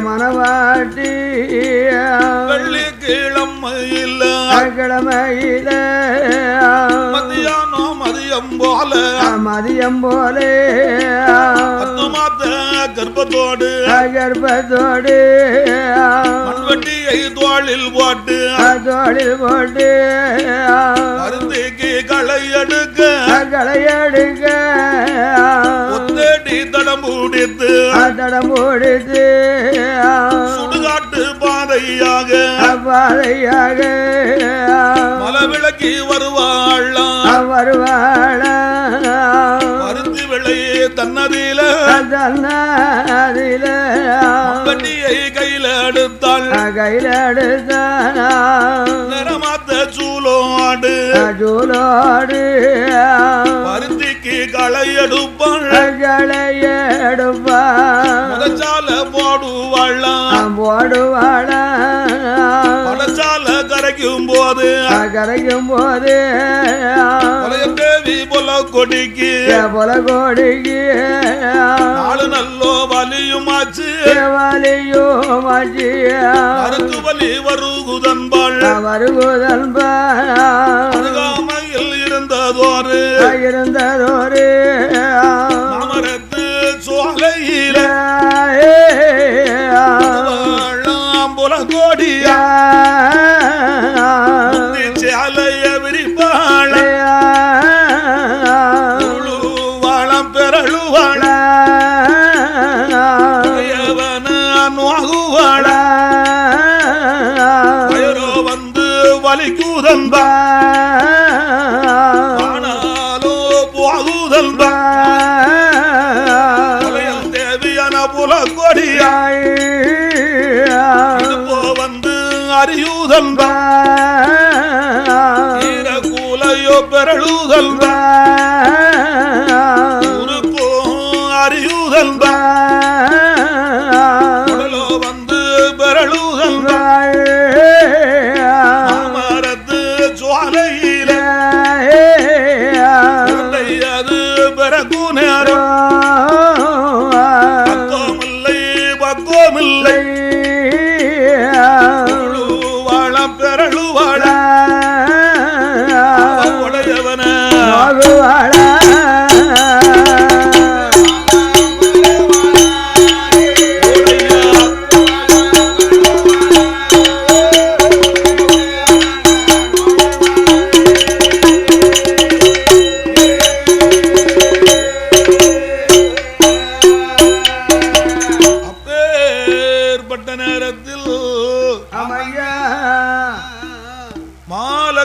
மனவாட்டி வெள்ளி கிழமையில மதியம் போலே மாத்த கர்ப்பத்தோடு மண்வெட்டியை தோளில் போட்டு மருந்துக்கு களை எடுக்க ஒத்தடி தடம் முடித்து சுடுகாட்டு பாதையாக மலவிளக்கி வருவாளா மருந்து விளையே தன்னதில வண்டியை கையில எடுத்தாள் நிறமாத்த சூலோடு மருந்திக்கு களை எடுப்பாள் முதச்சால போடுவாளா பழச்சால கரைக்கும் போது தேவி பொல கொடிக்கு நாலு நல்லோ வலியுமாச்சு அறுக்கு வலி வருகுதன்பாள் அருகாமையில் இருந்ததோரு மாமரத்து சோலையில புல கோடியா சேலைய விரிப்பாள வாழம் பெறழுவாள நோகுவாள வயரோ வந்து வலிக்குதன்பா ஆனாலோ போகுதன்பா தேவியான புல கொடியா வந்து அறியுதன்பா கூலையோ பெறழுதன்பா அறியுதன்பா வந்து பெறழுதன்பா மரத்து சுவாலையில அது பிறகு நேரம் பக்கமில்லை பக்கமில்லை வாழம் பெறழுவாழ உடையவன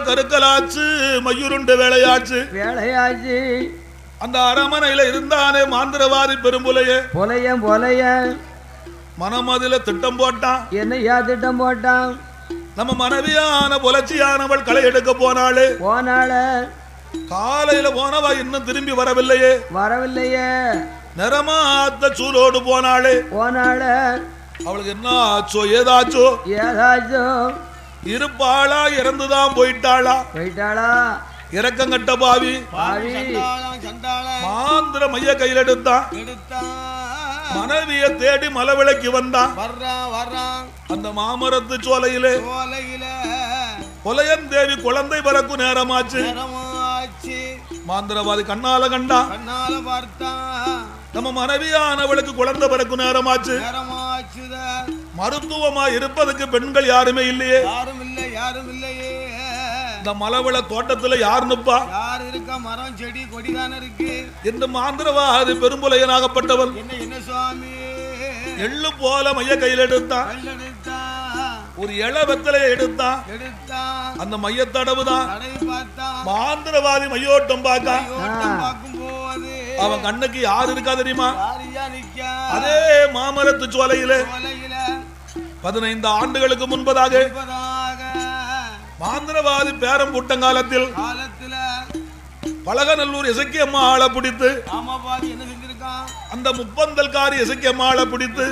கருக்கலாச்சு மயூருண்டு வேலையாச்சு அந்த அரமனையில இருந்தானே மாந்திரவாதி பெரும்புலையே மனமதில திட்டம் போட்டான். என்னையா திட்டம் போட்டான்? நம்ம மனைவியான புலச்சியானவள் களை எடுக்க போனாளே காலையில போனவா இன்னும் திரும்பி வரவில்லையே நிறமாத்த சூலோடு போனாளே அவளுக்கு என்ன ஆச்சோ ஏதாச்சோ இருப்பாளா இறந்துதான் போயிட்டாளா இறக்கங்கட்ட பாவி மாந்திர மைய கையில் எடுத்தான் மனைவிய தேடி மலவிளக்கி வந்தான் அந்த மாமரத்து சோலையிலே கொலையன் தேவி குழந்தை பிறக்கும் நேரமாச்சு மாந்திரவாதி கண்ணால கண்டா நம்ம மனைவியானவளுக்கு குழந்தை பிறக்கும் நேரமாச்சு மருத்துவமா இருப்பதுக்கு பெண்கள் யாருமே இல்லையே இந்த மலவள தோட்டத்துல யார் நிப்பா மரம் செடி கொடிதான இருக்கு இந்த மாந்திரவாதி பெரும்புலையனாகப்பட்டவன் என்ன சுவாமி எள்ளு போல மைய கையில் எடுத்தான் ஒரு இள வெத்தலையை எடுத்தான் அந்த மையத்தடவுதான் மாந்திரவாதி மையோட்டம் பார்க்க அவன் கண்ணுக்கு யாரு இருக்கா தெரியுமா அதே மாமரத்து சோலையில 15 ஆண்டுகளுக்கு முன்பதாக மாந்திரவாதி பேரம் புட்டங்காலத்தில் பலகநல்லூர் இசக்கியம்மா ஆளை பிடித்து அந்த முப்பந்தல்காரி இசக்கியம்மா ஆளை பிடித்து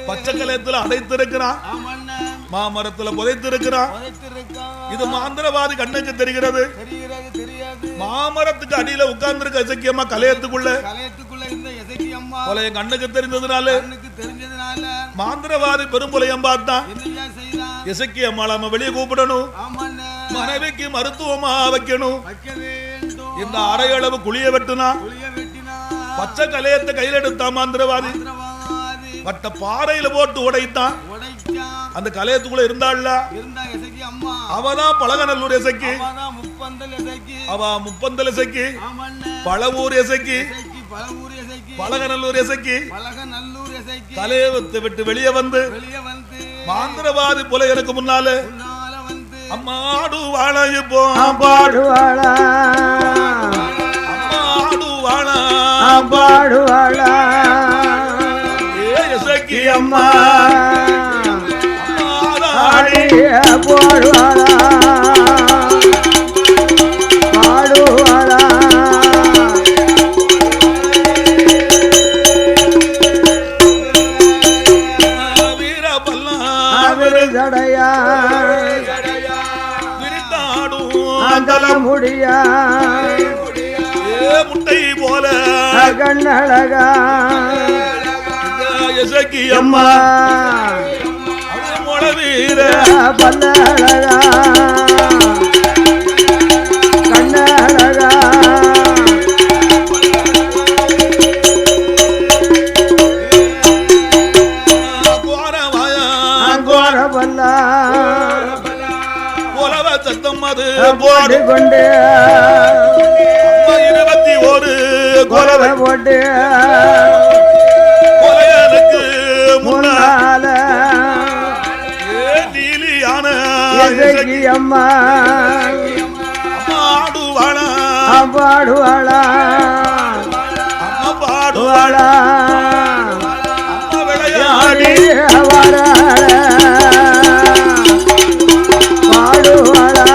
பச்சைக்கலத்துல அடைத்திருக்கிறான் மாமரத்துல புதைத்திருக்கிறான் இது மாந்திரவாதி கண்ணுக்கு தெரிகிறது மாமரத்துக்கு அடியில உட்கார்ந்து இருக்க இசக்கியம்மா கலையத்துக்குள்ள அம்மா கொலை என் கண்ணுக்கு தெரிந்ததுனால கண்ணுக்கு தெரிஞ்சதுனால மாந்திரவாதி பெரும்புலையம் பார்த்தான். என்னையா செய்யலாம்? இசக்கி அம்மாள நம்ம வெளியே கூப்பிடணும், ஆமாண்ணே மனைவிக்கு மருத்துவமா வைக்கணும். வைக்க வேண்டும். இந்த அரையளவு குழிய வெட்டுனா, புளிய வெட்டினா பச்சை கலையத்தை கையில எடுத்தான் மாந்திரவாதி. மந்திரவாதி பட்ட பாறையில போட்டு உடைத்தான். உடைச்சான். அந்த கலையத்துக்குள்ள இருந்தாள்ல, இருந்தா இசைக்கு அம்மா அவதான் பழகநல்லூர் இசைக்கு, அவதான் முப்பந்தல் இசைக்கு. அவ முப்பந்தல் இசைக்கு, ஆமாண்ணே பழவூர் இசைக்கு, இசைக்கு பழவூர் இசைக்கு பழகநல்லூர் இசைக்கு. பழக நல்லூர் இசைக்கு தலையத்தை விட்டு வெளியே வந்து வெளியே வந்து மாந்திரவாதி போல எனக்கு முன்னால முன்னால வந்து அம்மாடு வாழ இப்போ பாடுவாளா அம்மாடு வாழ பாடுவாளா இசைக்கு அம்மா அம்மாடி பாடுவாளா பாடுவாளா வீர பல்லா ஜடையா விரித்தாடும் முடியா முட்டை போல கண்ணழகா இசைக்கு அம்மா முள வீர பல்லழகா கண்ணழகா கோரபல்லா உலவ சத்தம் அது போட்டு கொண்டு 21 கொலவை போட்டு கொலையனுக்கு முன்னால நீலியான இசைக்கு அம்மா பாடுவாளா பாடுவாளா அம்மா பாடுவாளா அம்மா விளையாடி பாடுவாளா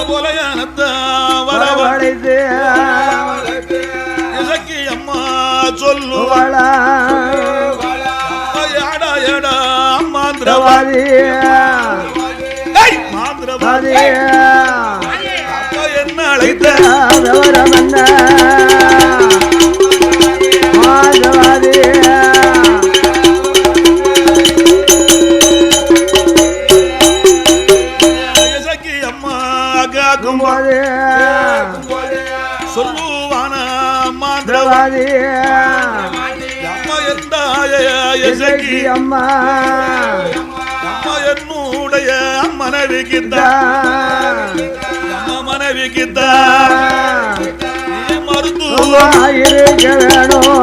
கொலையனத்தை வரவழைத்து இசைக்கு அம்மா சொல்லுவாளா யாடா யாடா மாந்திரவாதி மாந்திரவாதி அப்பா என்ன அழைத்த விவரம் என்ன மாதவாதி இசைக்கு அம்மா காக்கும் போது சொல்லுவான மாந்திரவாதி மாதவாதி அம்மா எந்த இசைக்கு அம்மா அம்மா என்னுடைய மனைவிக்குத்தான் அம்மா மனைவிக்குத்தான் மருத்துவம் இருக்க வேணும்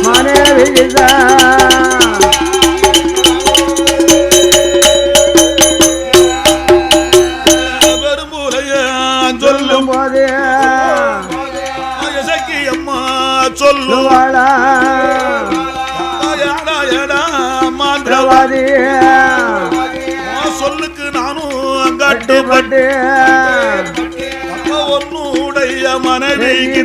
மனைவிதா பெரும்புலைய சொல்லும் போது இசைக்கு அம்மா சொல்லும் வாழா யாடா யாடா மாந்திரவாதி பிரவாதி சொல்லுக்கு நானும் கட்டுப்பட்டு உன்னுடைய மனைவிக்கு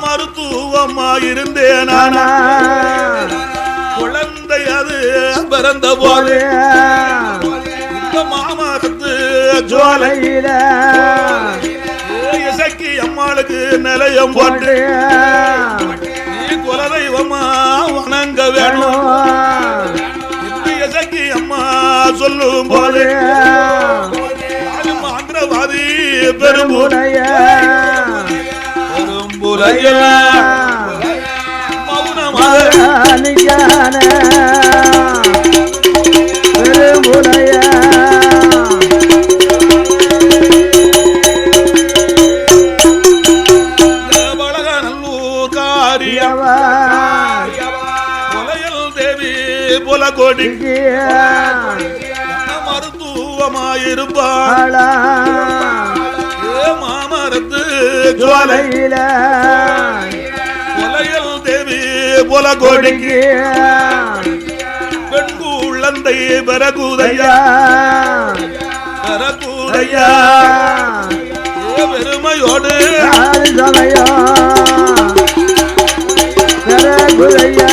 மருத்துவமா இருந்தேன் நானா குழந்தை அது பிறந்த போது இந்த மாமரத்து ஜோலையில இசைக்கு அம்மாளுக்கு நிலையம் போட்டு நீ குலதெய்வமா வணங்க வேணும் இசைக்கு அம்மா சொல்லும் போது மாந்திரவாதி பெரும்புலைய பெரும்புலைய மௌனமாக பெரும்புலைய பழகநல்லூர் காரியவா கொலையல் தேவி புல கொடி மருத்துவமாயிருப்பாள் மாமரத்து ஜோலையில கொலையல் தேவி புல கொடிக்கு பெண் குழந்தை பெறகுதையா பெறகுதையா பெருமையோடு பெறகுதையா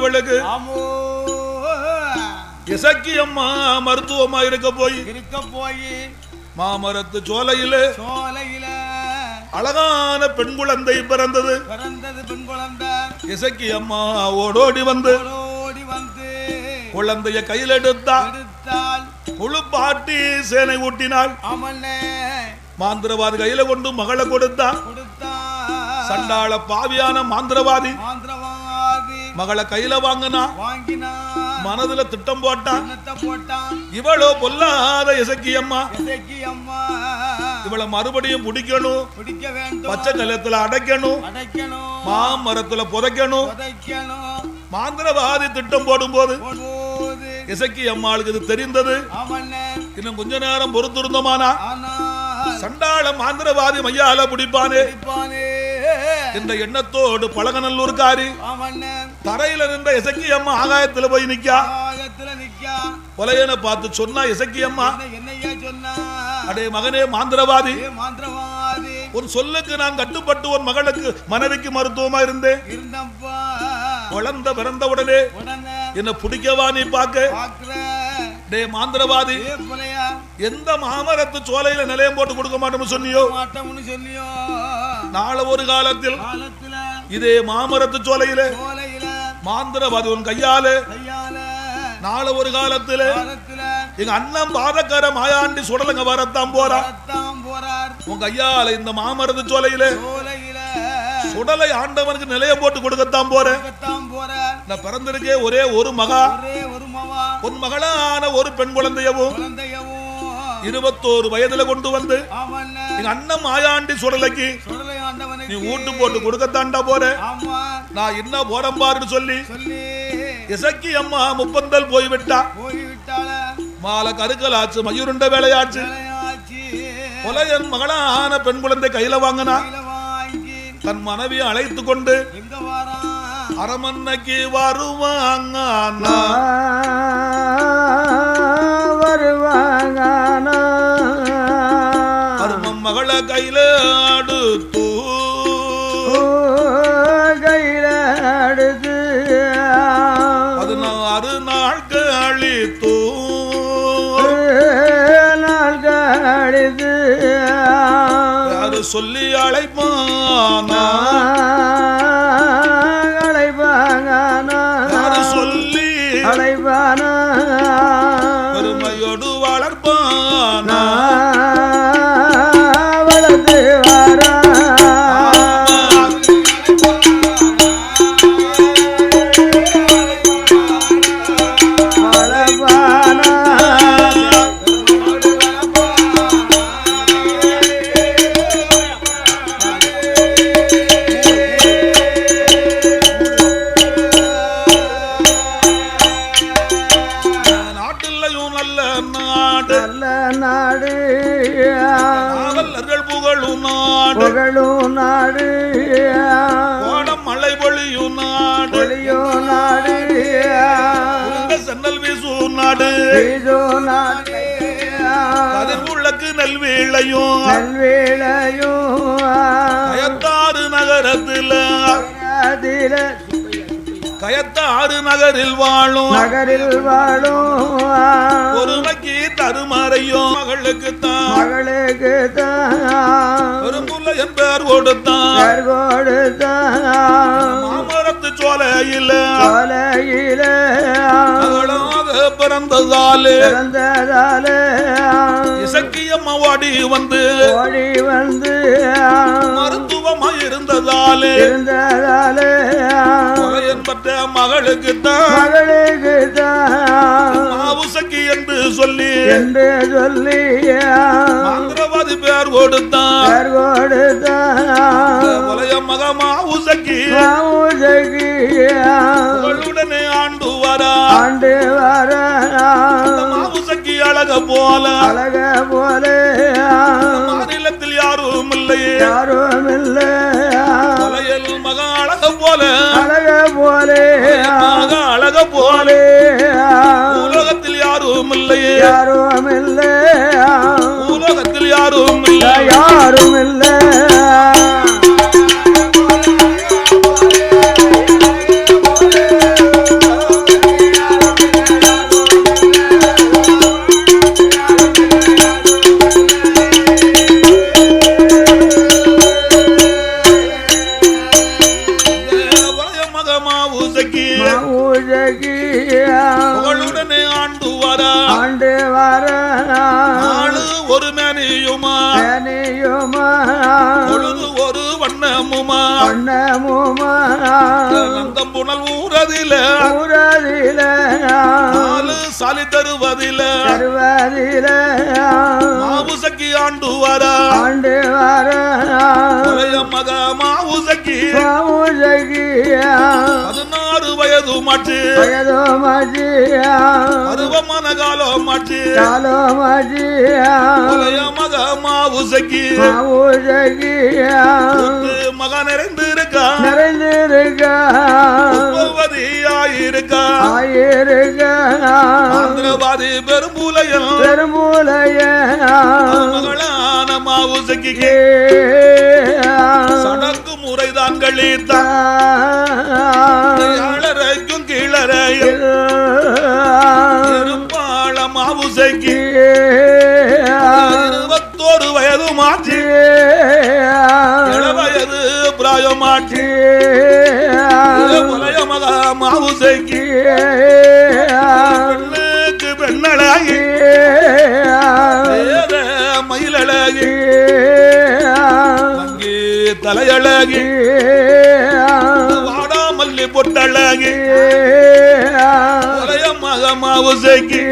இவளுக்கு ஆமோ இசக்கி அம்மா மருத்துவமா இருக்க போய் மாமரத்து சோலையிலே அழகான பெண் குழந்தை பிறந்தது. பெண் குழந்தை இசக்கி அம்மா ஓடோடி வந்து குழந்தைய கையில் எடுத்தால் குழுப்பாட்டி சேனை ஊட்டினாள். மாந்திரவாதி கையில கொண்டு மகளை கொடுத்தா. சண்டாள பாவியான மாந்திரவாதி மகளை கையில வாங்கினா. மனதுல திட்டம் போட்டான். இவளோ பொல்லாத இசக்கி அம்மா இவளை மறுபடியும் பிடிக்கணும், பச்சை நிலத்துல அடைக்கணும், மாமரத்துல புதைக்கணும். மாந்திரவாதி திட்டம் போடும் போது இசக்கி அம்மாளுக்கு இது தெரிந்தது. இன்னும் கொஞ்ச நேரம் பொறுத்திருந்தோமானா சண்டாள மாந்திரவாதி மையால பிடிப்பானே இந்த எண்ணத்தோடு பழகநல்லூர்காரி தரையில நின்ற இசக்கி அம்மா ஆகாயத்துல போய் நிக்கா. கொலையனை பார்த்து சொன்னா இசக்கி அம்மா, அடே மகனே மாந்திரவாதி, ஒரு சொல்லுக்கு நான் கட்டுப்பட்டு ஒரு மகளுக்கு மனைவிக்கு மருத்துவமா இருந்தேன். குழந்தை பிறந்த உடனே என்ன பிடிக்கவா நீ பாக்க? டே மாந்திரவாதி, எந்த மாமரத்து சோலையில நிலையம் போட்டு கொடுக்க மாட்டோம்னு சொன்னியோ, நாளை ஒரு காலத்தில் இதே மாமரத்து சோலையில மாந்திரவாதி உன் கையால நாளை ஒரு காலத்துல எங்க அண்ணன் பாதக்கார மாயாண்டி சுடலங்க வரத்தான் போறார். உன் கையால இந்த மாமரத்து சோலையில சுடலை ஆண்டவனுக்கு நிலைய போட்டு கொடுக்கத்தான் போறேன். நான் பிறந்திருக்கே ஒரே ஒரு மகா, உன் மகளான ஒரு பெண் குழந்தையவும் 21 வயதுல கொண்டு வந்து எங்க அண்ணன் மாயாண்டி சுடலைக்கு நீ ஊட்டு போட்டு கொடுக்கத்தாண்டா போற. நான் என்ன போறேன் பாருன்னு சொல்லி இசக்கி அம்மா முப்பந்தல் போய்விட்டா. மாலை கருக்கலாச்சு, மயூருண்ட வேலையாச்சு. கொலையன் மகளான பெண் குழந்தை கையில வாங்கினா. தன் மனைவியை அழைத்து கொண்டு அரமன்னைக்கு வருவாங்க மகளை கையில அடுத்து கையில அடுத்து 16 நாள் கழித்து யாரு சொல்லி அழைப்பானா, யாரு சொல்லி அழைப்பானா, பெருமையோடு வளர்ப்பானா, வளர்ந்து வாரா புகழும் நாடு, கோடம் மழை பொழியும் நாடு, நாடு சென்னல் வீசும் நாடு, கதிர்வுள்ளக்கு நல்வேளையும் கயத்தாறு நகரத்தில் கயத்தாறு நகரில் வாழும் பொறுமைக்கு தருமறையும் மகளுக்கு தான் பெரும்புள்ள என்பார் கொடுத்தான். மாமரத்து சோலையில மகளாக பிறந்ததாலே இசக்கி அம்மா ஓடி வந்து மருத்துவமாய் இருந்ததாலே என்பட்ட மகளுக்கு தான் மாவுசக்கி என்று சொல்லி மந்திரவாதி பேர் கொடுத்தான். கொலைய மக மாவுசக்கி உடனே ஆண்டு வரா. மாவுசக்கி அழக போல மாநிலத்தில் யாரும் இல்லையே, கொலையல் மக அழக போல அழக போல உலகத்தில் யாரும் இல்லையே, உலகத்தில் யாரும் இல்லை. வண்ணமுமா நந்தம் புனல் ஊரதில நாலு சாலி தருவதில மாவுசக்கி ஆண்டு வர மக மாவுசக்கி 16 வயது மாற்று பருவமான காலம் மாற்று மக மாவுசக்கி மக நிறைந்திருக்கா ஆந்திரவாதி பெரும்பூலையன் மகளான மாவுசக்கி சடக்கு முறைதான் கழித்தாளரைக்கும் கீழரையும் இருப்பாள மாவுசக்கி 21 வயது மாற்றி வயது பிராயம் மாற்றி முலைய மக மாவுசக்கி பெண்ணுக்கு பெண்ணழகி மயிலழகி அங்கே தலையழகி வாடாமல்லி பொட்டழகி முலைய மக மாவுசக்கி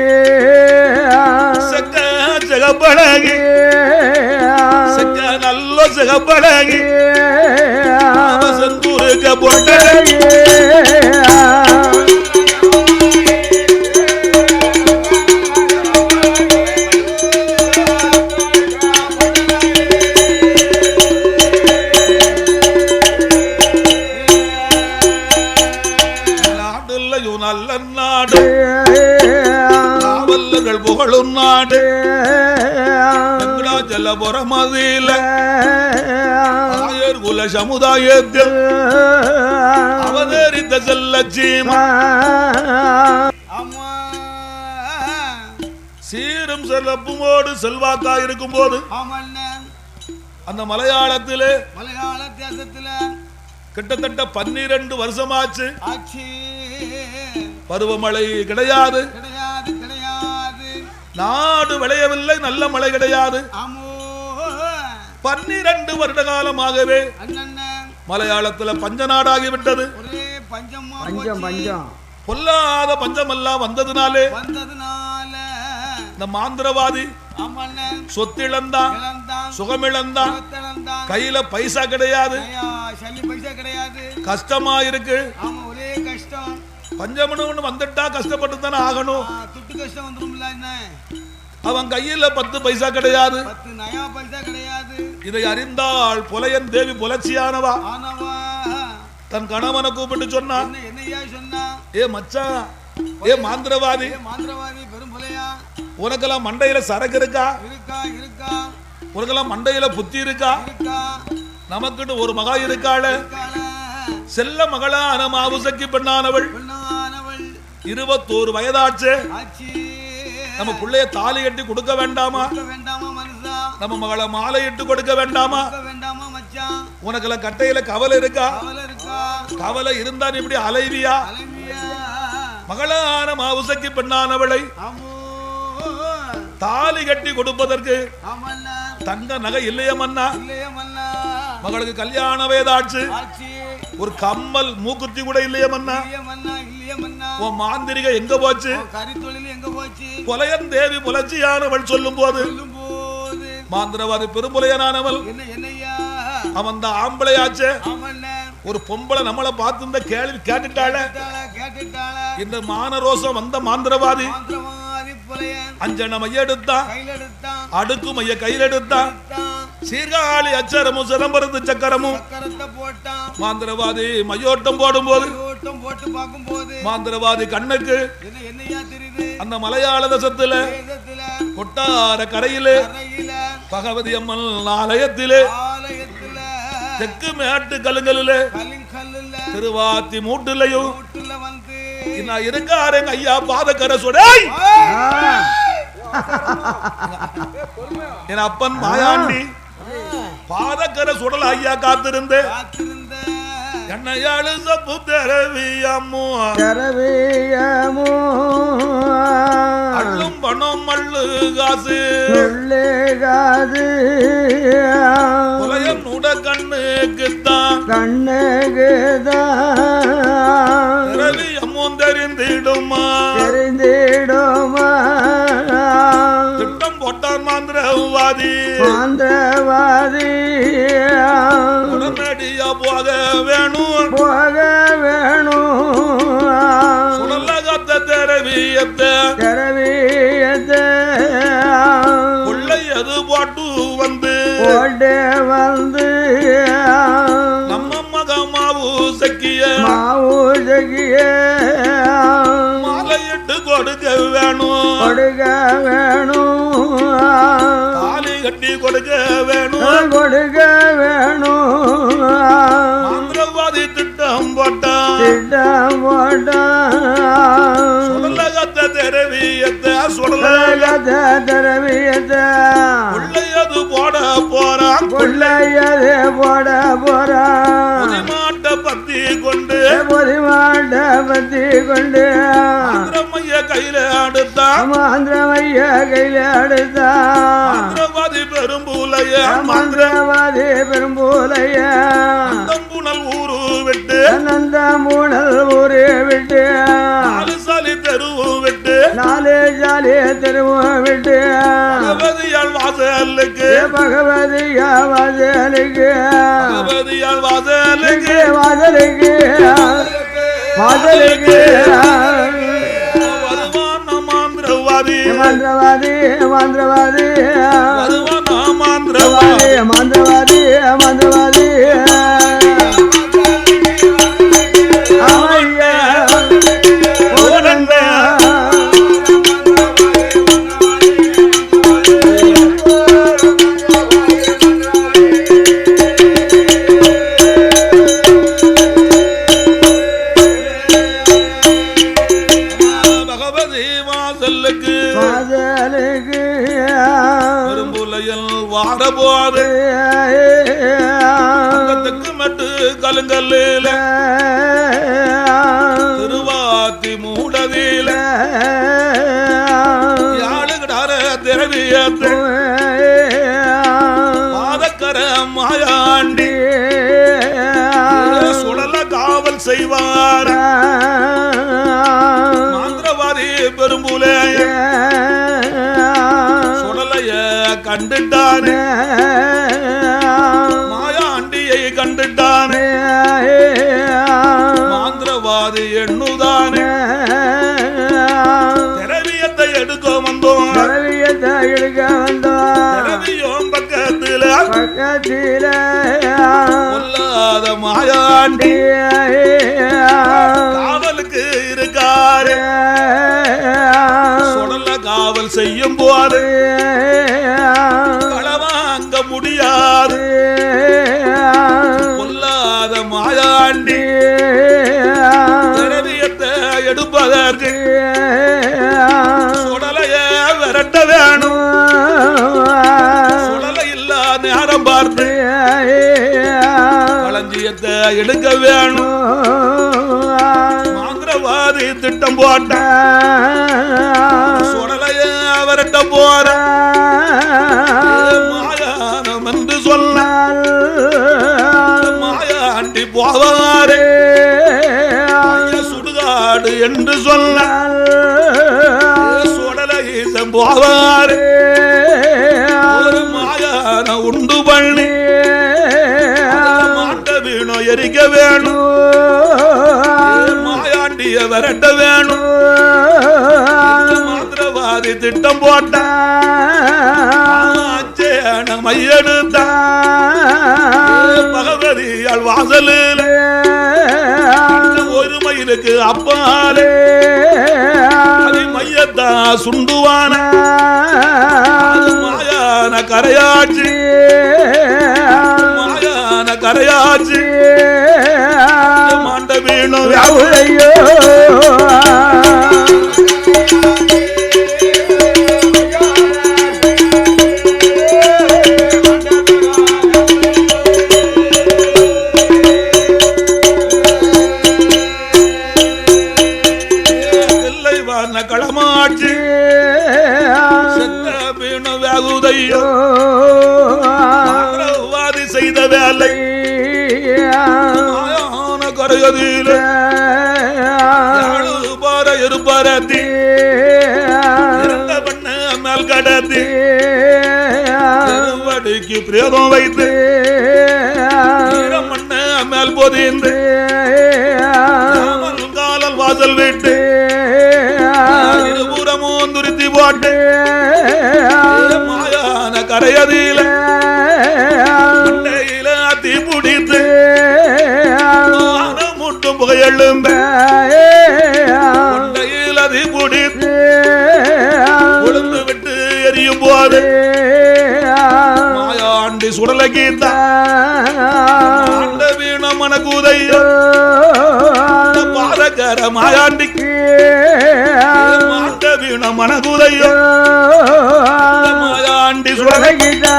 செக்க சிகப்பழகி செக்க நல்ல சிகப்பழகி செந்தூருக்க பொட்டழகி நல்ல நாடு காவல்கள் புகழும் நாடு ஜலபுரமதில ஆயர் குல சமுதாயத்தில் அவதரித்த செல்லச்சீமா சீரும் செல்லப்புமோடு செல்வாக்கா இருக்கும் போது அந்த மலையாள தேசத்துல கிட்டத்தட்ட 12 வருஷமாச்சு பருவமழை கிடையாது நாடு விளையவில்லை நல்ல மழை கிடையாது 12 வருட காலமாகவே மலையாளத்துல பஞ்ச நாடாகிவிட்டது பொல்லாத பஞ்சமெல்லாம் வந்ததுனாலே இந்த மாந்திரவாதி சொத்திழந்தான் சுகமிழந்தான் கையில பைசா கிடையாது கஷ்டமா இருக்கு பஞ்சமனு வந்துட்டா கஷ்டப்பட்டு தானே ஆகணும் அவன் கையில 10 பைசா கிடையாது இதை அறிந்தாள் புலையன் தேவி புலட்சியானவா தன் கணவனை கூப்பிட்டு சொன்னான் ஏ மச்சான் ஏ மாந்திரவாதி உனக்கெல்லாம் மண்டையில சரக்கு இருக்கா உனக்கெல்லாம் மண்டையில புத்தி இருக்கா நமக்குன்னு ஒரு மகா இருக்காள செல்ல மகளான மாவுசக்கி பெண்ணானவள் 21 வயதாச்சு நம்ம பிள்ளைய தாலி கட்டி கொடுக்க வேண்டாமா நம்ம மகளை மாலை இட்டு கொடுக்க வேண்டாமா உனக்கெல்லாம் கட்டையில கவலை இருக்கா கவலை இருந்தா நீ இப்படி அலைவியா மகளான மாவுசக்கி பெண்ணானவளை தாலி கட்டி கொடுப்பதற்கு தங்க நகை இல்லையமன்னா மகளுக்கு கல்யாண வயதாச்சு ஒரு கம்மல் மூக்குத்தி கூட இல்லையமன்னா உன் மாந்திரிக எங்க போச்சு புலையன் தேவி புலட்சியானவள் சொல்லும் போது மாந்திரவாதி பெரும்புலையனானவள் அவன் தான் ஆம்பளையாச்சு ஒரு பொம்பளை நம்மளை பார்த்து இந்த கேள்வி கேட்டுட்டாள இந்த மானரோசம் வந்த மாந்திரவாதி அஞ்சன மைய எடுத்தான் அடுக்கு மைய கையில் எடுத்தான் சீர்காழி அச்சரமும் சிதம்பரத்து சக்கரமும் மாந்திரவாதி மையோட்டம் போடும் போது மாந்திரவாதி கண்ணுக்கு அந்த மலையாள தேசத்துல கொட்டார கரையிலே பகவதி அம்மன் ஆலயத்திலே தெற்கு மேட்டு கலுங்கலிலே திருவாத்தி மூட்டுலையும் இருக்காரு ஐயா பாதக்கர சொடை என் அப்பன் மாயாண்டி பாதக்கர சுடல் ஐயா காத்திருந்து என்னையாளு சப்பு தெரவியம்மோ அள்ளும் பணம் அள்ளு காசு புலையன் அந்த கண்ணுக்குத்தான் கண்ணுக்குதான் ரவி அம்மன் தெரிந்திடுமா தெரிந்திடுமா திட்டம் போட்டான் மாந்திரவாதி மாந்திரவாதி உடனடியா போக வேணும் போக வேணும் சுடலகத்த திரவியத்தை கொள்ளை அது போட்டு வந்து நம்ம மகமாவு சக்கிய மாலையிட்டு கொடுக்க வேணும் தாலி கட்டி கொடுக்க வேணும் மாந்திரவாதி திட்டம் போட்டான் சுடலகத்த திரவியத்தை கொள்ளையது போட போறான் பொதிமாட்ட பத்தி கொண்டு மாந்திரமைய கையில அடுத்தான் மாந்திரவாதி பெரும்பூலைய நந்தம்புணல் ஊரு விட்டு நாலு சாலி தெருவும் விட்டு பகவதியால் வாசலுக்கு வருவான் மாந்திரவாதி பெரும்புலையில் வாடபோது மட்டு கலுங்கல்ல திருவாத்தி மூடதில யாழுகிடார திரவியத்து பாதக்கர மாயாண்டி சுடல காவல் செய்வார் மாந்திரவாதி பெரும்புலைய சுடலைய கண்டுட்டானே மாயாண்டியை கண்டுட்டானே மாந்திரவாதி எண்ணுதானே திரவியத்தை எடுக்க வந்தோம் திரவியோம் பக்கத்தில கொல்லாத மாயாண்டி காவலுக்கு இருக்காரு சுடல காவல் செய்யும் போது களவாங்க முடியாது கொல்லாத மாயாண்டி திரவியத்தை எடுப்பதற்கு சுடலைய விரட்ட வேணும் சுடலை இல்லா நேரம் பார்த்து களஞ்சியத்தை எடுக்க வேணும் மாந்திரவாதி திட்டம் போட்ட சுடலைய விரட்ட போற மாயானம் என்று சொல்ல மாயாண்டி போவாரே சுடுகாடு என்று சொல்ல சுடலையம் போவாரே ஒரு மாயான உண்டு பண்ணி மாட்ட வீணோ எரிக்க வேணும் மாயாண்டிய விரட்ட வேணும் மாந்திரவாதி திட்டம் போட்ட மையெடுத்த பகவதியால் வாசலில் ஒரு மயிலுக்கு அப்பாலே மையத்தா சுண்டுவான மாயான கரையாட்சி மாண்ட வீணும் களமாட்சி செத்த வீணு வேகுதையோ வாதி செய்த வேலை கரையதில் பார இருப்பரத்தி இறந்த பண்ண மேல் கடத்தி திருவடிக்கு பிரேதம் வைத்து மண்ண மேல் பொதிந்து காலல் வாசல் விட்டு இருபுறமும் துருத்தி போட்டு மாயான கரையதில மண்டையில அத்தி பிடித்து முட்டும் புகையெழும்ப மண்டையில் அதி பிடித்து உளுந்து விட்டு எரியும் போது மாயாண்டி சுடலை கீதா வீண மனக்கூதைய பாதகர மாயாண்டிக்கு வீண மனக்கூதைய மாயாண்டி சுடலை கீதா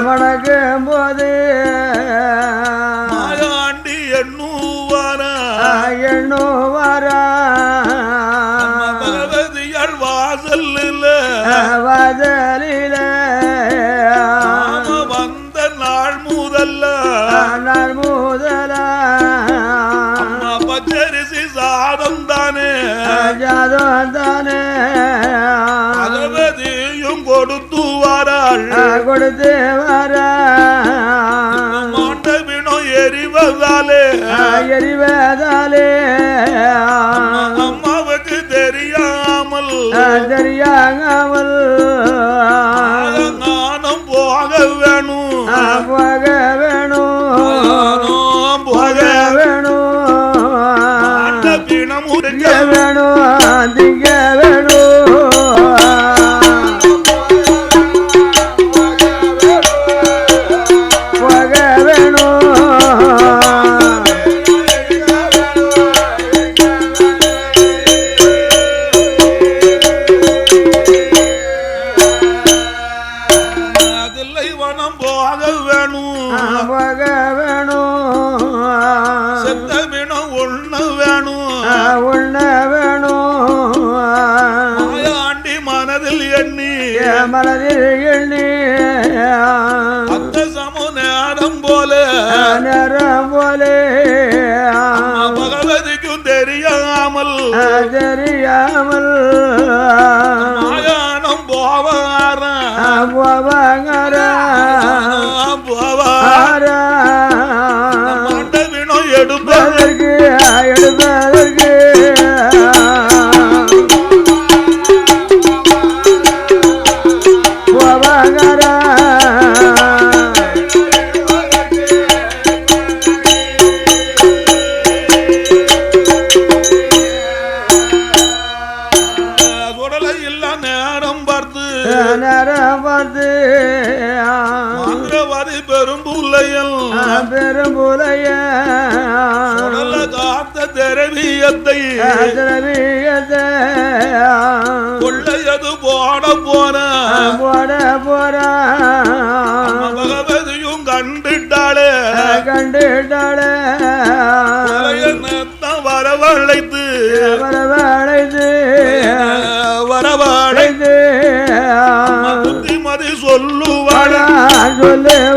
வணக்கும் போது மாயாண்டி எண்ணுவாரா பகவதியால் வாசலில் வந்த நாள் முதல்ல பச்சரிசி சாதம் தானே பகவதியும் கொடுத்து வாராள் கொடுத்து வர மாண்டவினோ எரிவதாலே அம்மாவுக்கு தெரியாமல் நானும் போக வேணும் மாண்டவினம் திங்க வேணும் மனதில் எண்ணி அந்த சமு நேரம் போல பகவதிக்கும் தெரியாமல் மாயானம் போவார மாண்டவினோ எடுப்பதற்கு மந்திரவாதி பெரும்புலையல் காத்த திரவியத்தை கொள்ளையது போட போற பகவதியும் கண்டுட்டாளே வரவழைத்து புத்திமதி சொல்லுவாளா சொல்லுவாளா